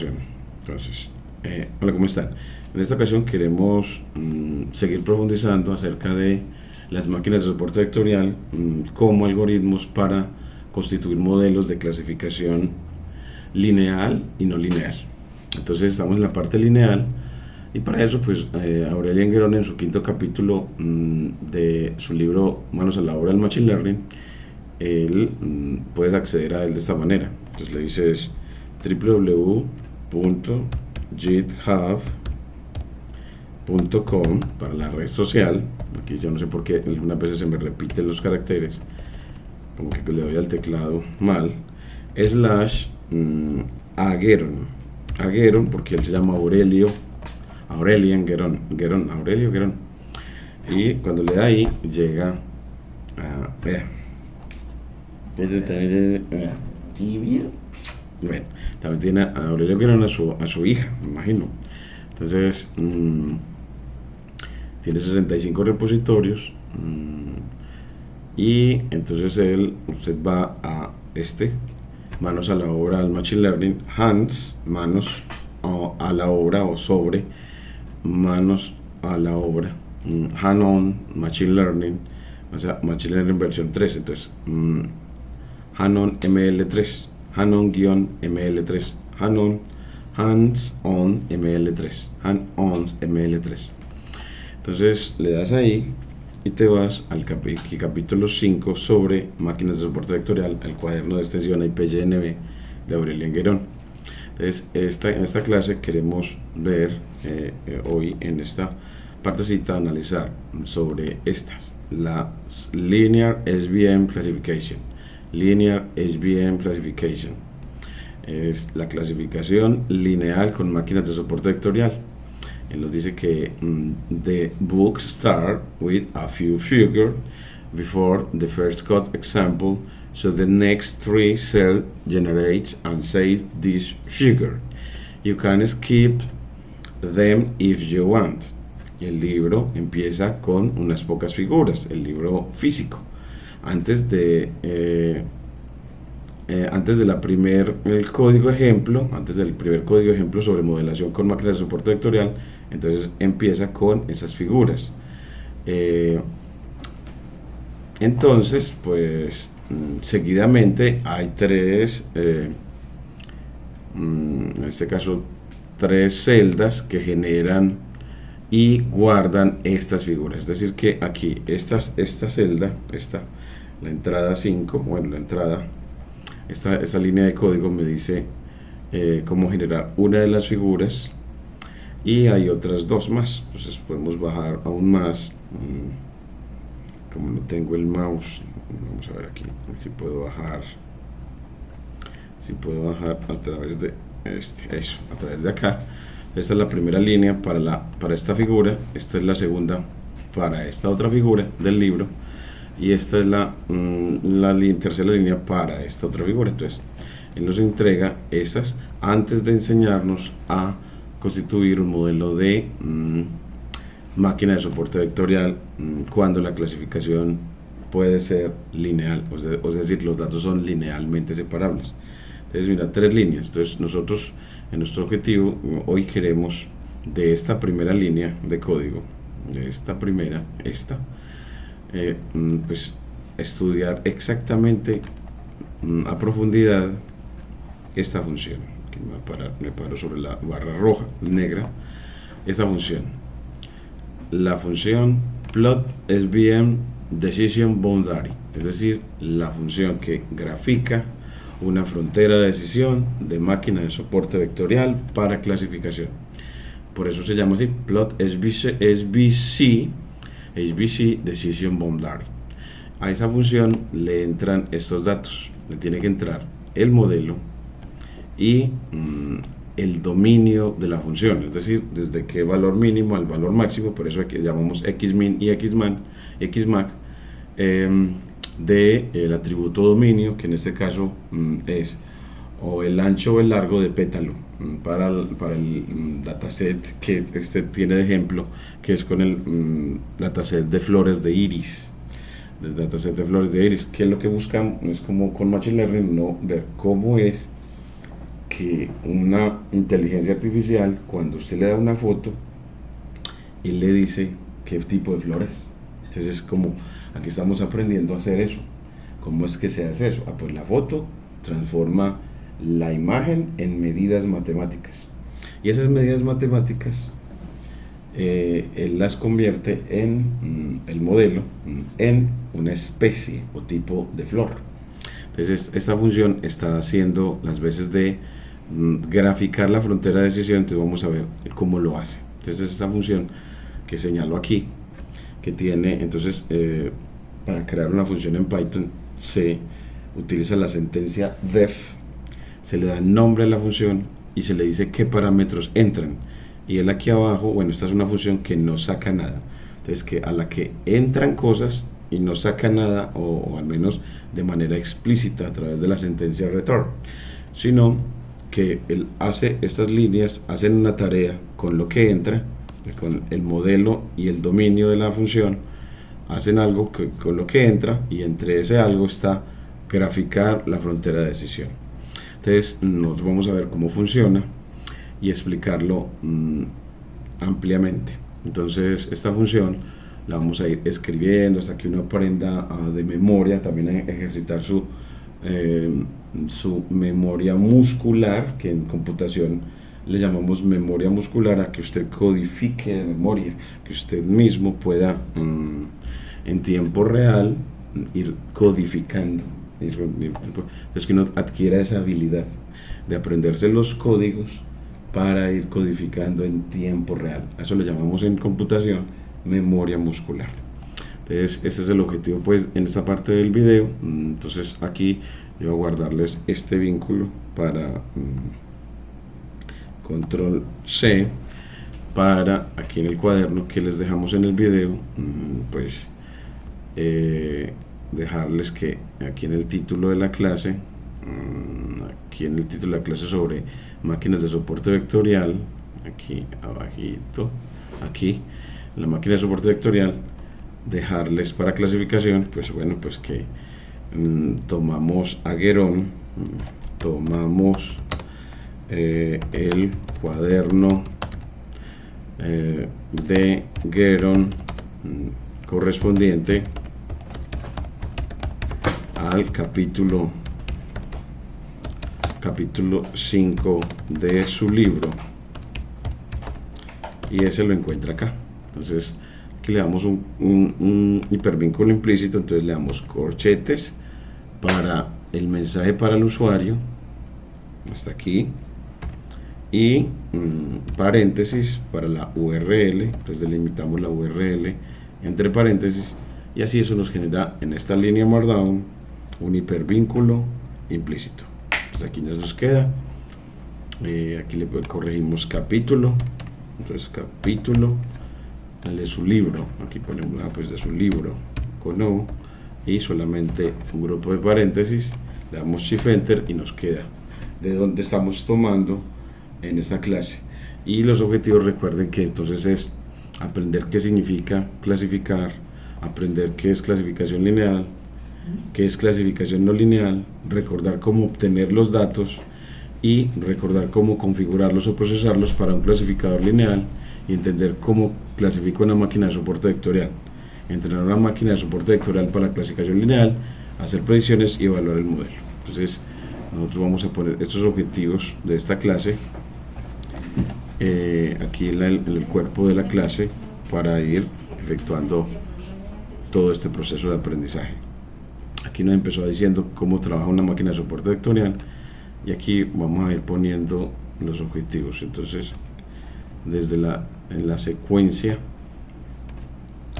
programación. Entonces, hola, ¿cómo están? En esta ocasión queremos seguir profundizando acerca de las máquinas de soporte vectorial como algoritmos para constituir modelos de clasificación lineal y no lineal. Entonces estamos en la parte lineal y para eso pues Aurélien Guerón en su quinto capítulo de su libro Manos a la obra del Machine Learning, él puedes acceder a él de esta manera. Entonces le dices www.github.com para la red social. Aquí yo no sé por qué algunas veces se me repiten los caracteres, como que le doy al teclado mal, /Agueron, porque él se llama Aurélien Guerón, Aurelio Guerón, y cuando le da ahí llega a bueno, también tiene a Aurelio Guerón, a su hija, me imagino. Entonces tiene 65 repositorios, y entonces usted va a manos a la obra al Machine Learning, manos a la obra o sobre manos a la obra, hand-on Machine Learning, o sea, Machine Learning versión 3. Entonces hand-on ML3, hand-on-ML3, hands-on ML3, hand-on ML3. Entonces le das ahí y te vas al capítulo 5 sobre máquinas de soporte vectorial, el cuaderno de extensión IPGNB de Aurélien Guerón. Entonces en esta clase queremos ver hoy en esta partecita analizar sobre estas, la Linear SVM Classification. Es la clasificación lineal con máquinas de soporte vectorial. Él nos dice que the book start with a few figures before the first code example, so the next three cell generates and save this figure. You can skip them if you want. El libro empieza con unas pocas figuras, el libro físico. Antes del primer código ejemplo sobre modelación con máquinas de soporte vectorial, entonces empieza con esas figuras. Entonces, pues seguidamente hay en este caso tres celdas que generan y guardan estas figuras. Es decir, que aquí esta celda, la entrada 5, esta línea de código me dice cómo generar una de las figuras, y hay otras dos más. Entonces podemos bajar aún más. Como no tengo el mouse, vamos a ver aquí si puedo bajar a través de a través de acá. Esta es la primera línea para esta figura, esta es la segunda para esta otra figura del libro, y esta es la tercera línea para esta otra figura. Entonces él nos entrega esas antes de enseñarnos a constituir un modelo de máquina de soporte vectorial cuando la clasificación puede ser lineal, es decir, los datos son linealmente separables. Entonces mira, tres líneas. Entonces nosotros en nuestro objetivo hoy queremos de esta primera línea de código, de esta primera, pues estudiar exactamente a profundidad esta función. Aquí me paro sobre la barra roja, negra, esta función, la función plot SVM decision boundary, es decir, la función que grafica una frontera de decisión de máquina de soporte vectorial para clasificación. Por eso se llama así, plot SVC decision boundary. A esa función le entran estos datos, le tiene que entrar el modelo y el dominio de la función, es decir, desde qué valor mínimo al valor máximo. Por eso aquí llamamos xmin y xmax del atributo dominio, que en este caso es o el ancho o el largo de pétalo para el dataset que tiene de ejemplo, que es con el dataset de flores de iris. Del dataset de flores de iris, que es lo que buscamos, es como con Machine Learning, no ver cómo es que una inteligencia artificial, cuando usted le da una foto, él le dice qué tipo de flores. Entonces, como aquí estamos aprendiendo a hacer eso. ¿Cómo es que se hace eso? Pues la foto transforma la imagen en medidas matemáticas. Y esas medidas matemáticas, él las convierte en el modelo, en una especie o tipo de flor. Entonces, esta función está haciendo las veces de graficar la frontera de decisión. Entonces, vamos a ver cómo lo hace. Entonces, esta función que señalo aquí, que tiene, entonces, para crear una función en Python, se utiliza la sentencia def, se le da el nombre a la función y se le dice qué parámetros entran. Y él aquí abajo, bueno, esta es una función que no saca nada. Entonces, que a la que entran cosas y no saca nada, o al menos de manera explícita a través de la sentencia return, sino que él hace estas líneas, hacen una tarea con lo que entra, con el modelo y el dominio de la función, hacen algo con lo que entra, y entre ese algo está graficar la frontera de decisión. Entonces, nosotros vamos a ver cómo funciona y explicarlo ampliamente. Entonces, esta función la vamos a ir escribiendo hasta que uno aprenda de memoria, también a ejercitar su memoria muscular, que en computación le llamamos memoria muscular, a que usted codifique de memoria, que usted mismo pueda en tiempo real ir codificando. Entonces, que uno adquiera esa habilidad de aprenderse los códigos para ir codificando en tiempo real. Eso lo llamamos en computación memoria muscular. Entonces, este es el objetivo, pues, en esta parte del video. Entonces, aquí yo voy a guardarles este vínculo para control C, para aquí en el cuaderno que les dejamos en el video, pues dejarles que aquí en el título de la clase, aquí en el título de la clase sobre máquinas de soporte vectorial, aquí abajito, aquí la máquina de soporte vectorial, dejarles para clasificación, pues bueno, pues que tomamos a Guerón, tomamos el cuaderno de Guerón correspondiente al capítulo 5 de su libro, y ese lo encuentra acá. Entonces, aquí le damos un hipervínculo implícito, entonces le damos corchetes para el mensaje para el usuario, hasta aquí, y paréntesis para la URL. Entonces delimitamos la URL entre paréntesis, y así eso nos genera en esta línea Markdown un hipervínculo implícito. Pues aquí nos queda, aquí le corregimos capítulo, entonces capítulo, el de su libro, aquí ponemos pues de su libro con O, y solamente un grupo de paréntesis, le damos Shift Enter y nos queda de donde estamos tomando en esta clase. Y los objetivos, recuerden que entonces es aprender qué significa clasificar, aprender qué es clasificación lineal, qué es clasificación no lineal, recordar cómo obtener los datos y recordar cómo configurarlos o procesarlos para un clasificador lineal, y entender cómo clasifica una máquina de soporte vectorial, entrenar una máquina de soporte vectorial para la clasificación lineal, hacer predicciones y evaluar el modelo. Entonces, nosotros vamos a poner estos objetivos de esta clase aquí en el cuerpo de la clase, para ir efectuando todo este proceso de aprendizaje. Aquí nos empezó diciendo cómo trabaja una máquina de soporte vectorial, y aquí vamos a ir poniendo los objetivos. Entonces, desde en la secuencia,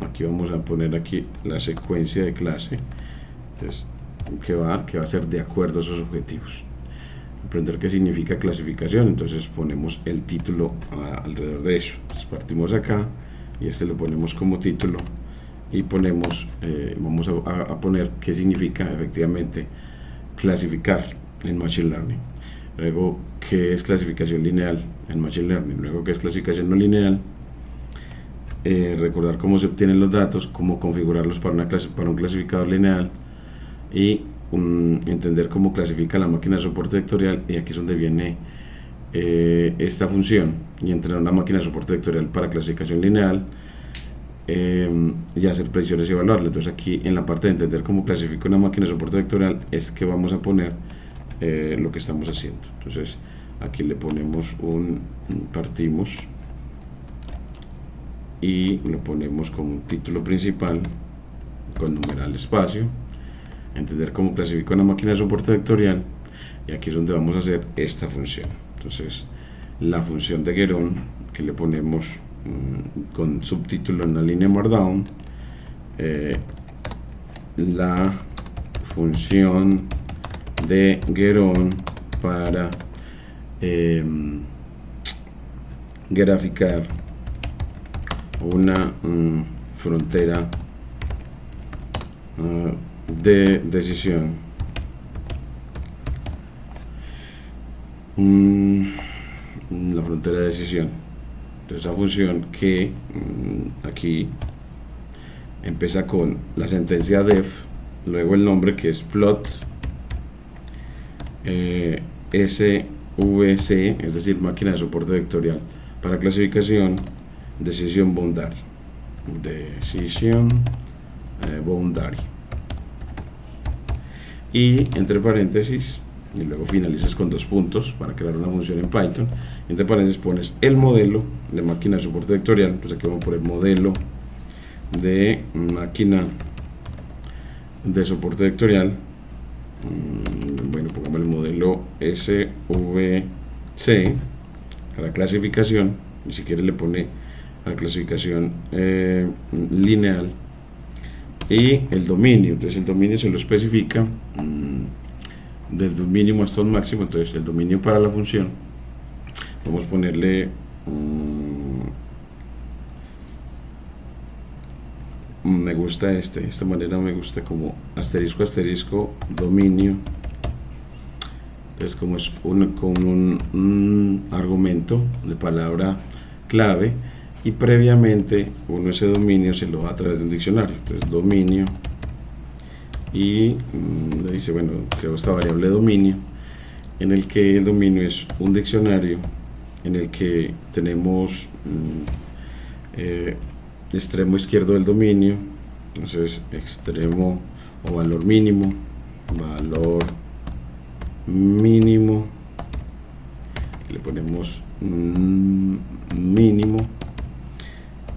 aquí vamos a poner aquí la secuencia de clase, entonces que va a ser de acuerdo a esos objetivos. Aprender qué significa clasificación, entonces ponemos el título alrededor de eso. Entonces partimos acá y este lo ponemos como título, y ponemos vamos a poner qué significa efectivamente clasificar en Machine Learning. Luego, qué es clasificación lineal en Machine Learning. Luego, qué es clasificación no lineal. Recordar cómo se obtienen los datos, cómo configurarlos para un clasificador lineal, y entender cómo clasifica la máquina de soporte vectorial, y aquí es donde viene esta función, y entrenar una máquina de soporte vectorial para clasificación lineal, y hacer predicciones y evaluarla. Entonces aquí en la parte de entender cómo clasifica una máquina de soporte vectorial es que vamos a poner lo que estamos haciendo. Entonces aquí le ponemos partimos y lo ponemos como un título principal con numeral espacio, entender cómo clasifica una máquina de soporte vectorial, y aquí es donde vamos a hacer esta función. Entonces la función de Guerón, que le ponemos con subtítulo en la línea Markdown, la función de Guerón para graficar una frontera de decisión. La frontera de decisión. Entonces, esa función que aquí empieza con la sentencia def, luego el nombre que es plot SVC, es decir, máquina de soporte vectorial para clasificación, decisión boundary, boundary, y entre paréntesis, y luego finalizas con 2 puntos para crear una función en Python. Entre paréntesis pones el modelo de máquina de soporte vectorial. Pues aquí vamos a poner modelo de máquina de soporte vectorial. Bueno, pongamos el modelo SVC a la clasificación, y si quiere le pone a la clasificación lineal, y el dominio. Entonces el dominio se lo especifica desde un mínimo hasta un máximo. Entonces el dominio para la función, vamos a ponerle me gusta esta manera, me gusta como asterisco asterisco dominio. Entonces como es un argumento de palabra clave, y previamente uno ese dominio se lo da a través de un diccionario. Entonces dominio, y le dice, bueno, creo esta variable dominio, en el que el dominio es un diccionario en el que tenemos extremo izquierdo del dominio. Entonces extremo o valor mínimo, le ponemos mínimo,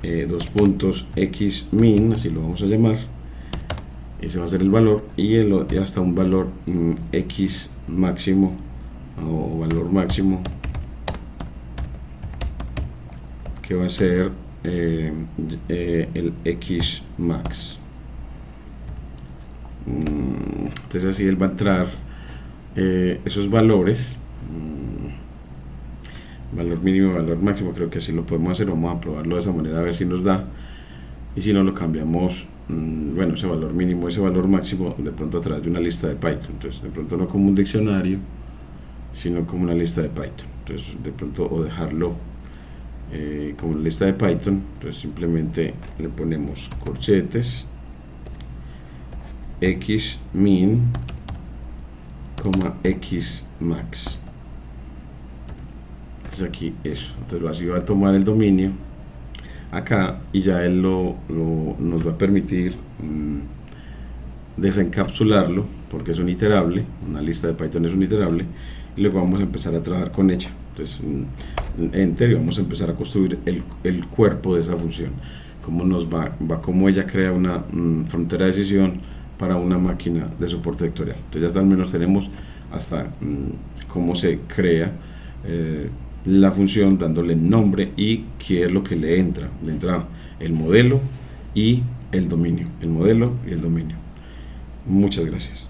2 puntos x min, así lo vamos a llamar. Ese va a ser el valor, y hasta un valor x máximo o valor máximo, que va a ser el x max. Entonces así él va a entrar esos valores, valor mínimo, valor máximo. Creo que así lo podemos hacer. Vamos a probarlo de esa manera a ver si nos da, y si no lo cambiamos, bueno, ese valor mínimo, ese valor máximo, de pronto a través de una lista de Python. Entonces de pronto no como un diccionario, sino como una lista de Python. Entonces de pronto, o dejarlo como una lista de Python. Entonces simplemente le ponemos corchetes x min, x max. Entonces aquí eso. Entonces así va a tomar el dominio acá, y ya él nos va a permitir desencapsularlo, porque es un iterable. Una lista de Python es un iterable, y luego vamos a empezar a trabajar con ella. Entonces enter, y vamos a empezar a construir el cuerpo de esa función, cómo nos va cómo ella crea una frontera de decisión para una máquina de soporte vectorial. Entonces ya al menos tenemos hasta cómo se crea la función, dándole nombre y qué es lo que le entra. Le entra el modelo y el dominio. El modelo y el dominio. Muchas gracias.